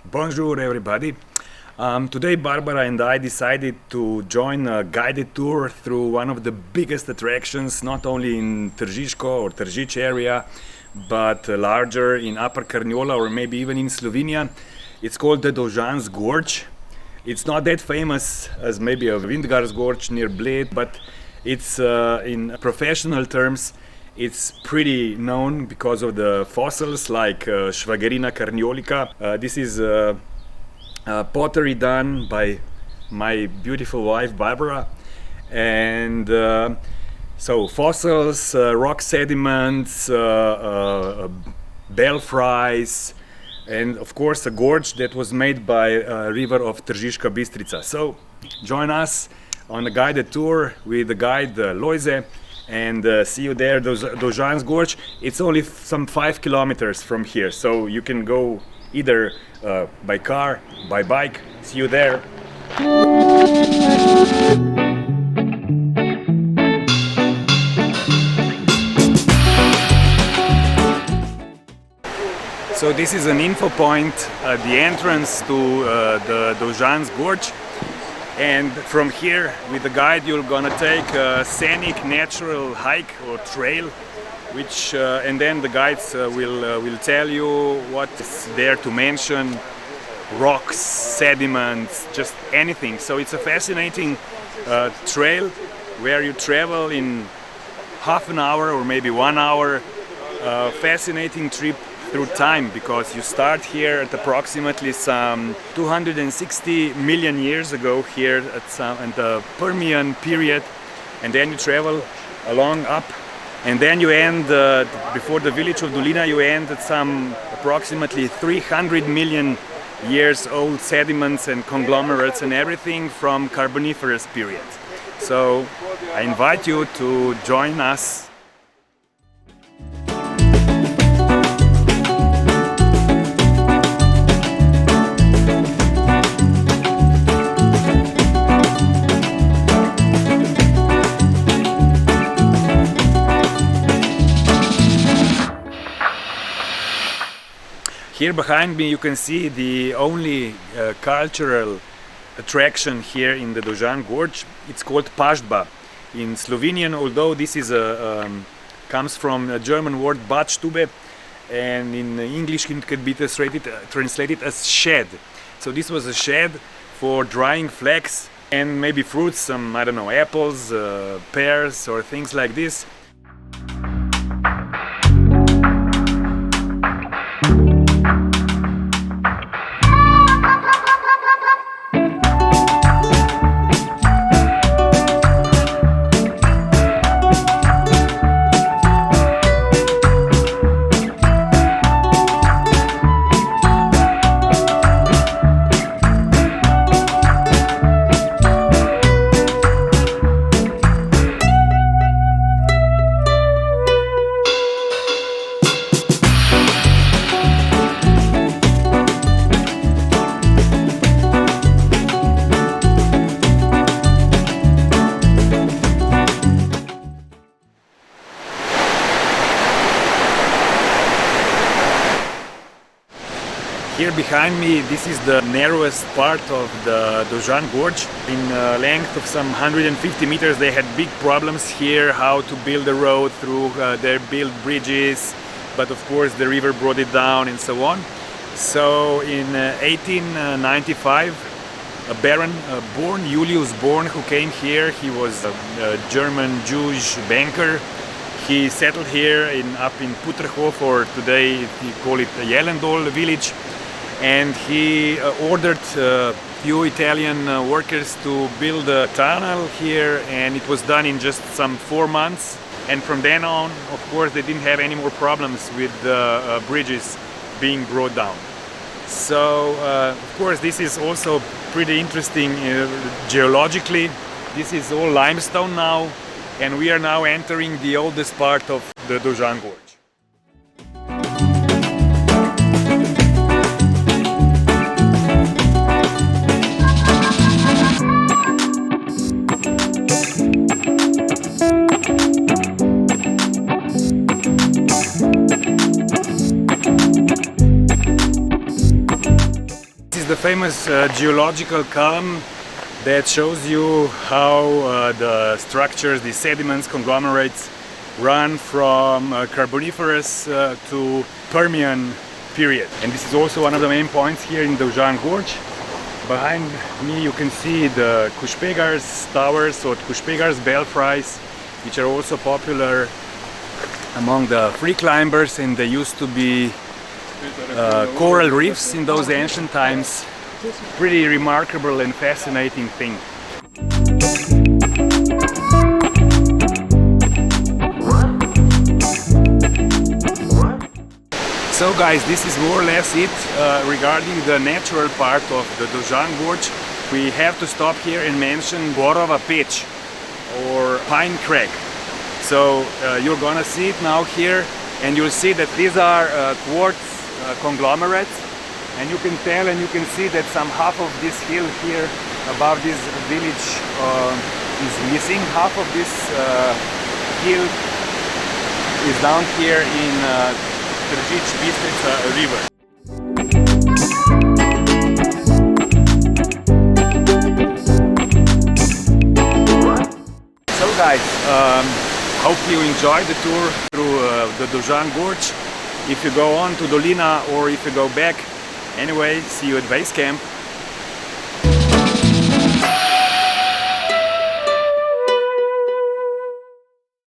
Bonjour everybody. Today Barbara and I decided to join a guided tour through one of the biggest attractions, not only in Tržič or Tržič area, but larger in Upper Carniola or maybe even in Slovenia. It's called the Dovžan Gorge. It's not that famous as maybe a Vindgar's Gorge near Bled, but it's in professional terms it's pretty known because of the fossils like Švagerina carniolica. This is pottery done by my beautiful wife Barbara, and so fossils, rock sediments, belfries, and of course a gorge that was made by a river of Tržiška Bistrica. So join us on a guided tour with the guide Lojze, and see you there. Dovžan Gorge. It's only some 5 kilometers from here, so you can go either by car, by bike. See you there. So this is an info point at the entrance to the Dovžan Gorge. And from here, with the guide, you're gonna take a scenic natural hike or trail, which and then the guides will tell you what's there to mention, rocks, sediments, just anything. So it's a fascinating trail where you travel in half an hour or maybe 1 hour. Fascinating trip through time, because you start here at approximately some 260 million years ago here at the Permian period, and then you travel along up, and then you end before the village of Dolina. You end at some approximately 300 million years old sediments and conglomerates and everything from Carboniferous period. So I invite you to join us. Here behind me you can see the only cultural attraction here in the Dovžan Gorge. It's called pažba in Slovenian, although this is comes from a German word Badstube, and in English it could be translated as shed. So this was a shed for drying flax and maybe fruits, some, I don't know, apples, pears or things like this. Here behind me, this is the narrowest part of the Dovžan Gorge. In a length of some 150 meters, they had big problems here, how to build a road through, they built bridges, but of course the river brought it down and so on. So in 1895, a baron, Julius Born, who came here, he was a German Jewish banker. He settled here up in Putterhof, or today we call it Jelendol village. And he ordered a few Italian workers to build a tunnel here, and it was done in just some 4 months. And from then on, of course, they didn't have any more problems with the bridges being brought down. So, of course, this is also pretty interesting geologically. This is all limestone now, and we are now entering the oldest part of the Dovžan Gorge. the famous geological column that shows you how the structures, the sediments, conglomerates run from Carboniferous to Permian period. And this is also one of the main points here in Dovžan Gorge. Behind me you can see the Kušpegars towers or Kušpegars belfries, which are also popular among the free climbers, and they used to be coral reefs in those ancient times. Pretty remarkable and fascinating thing. So guys, this is more or less it regarding the natural part of the Dovžan Gorge. We have to stop here and mention Borova pitch or pine crag. So you're gonna see it now here, and you'll see that these are quartz conglomerates, and you can tell and you can see that some half of this hill here above this village is missing. Half of this hill is down here in Tržič river. So guys, hope you enjoyed the tour through the Dovžan Gorge. If you go on to Dolina or if you go back, anyway, see you at base camp.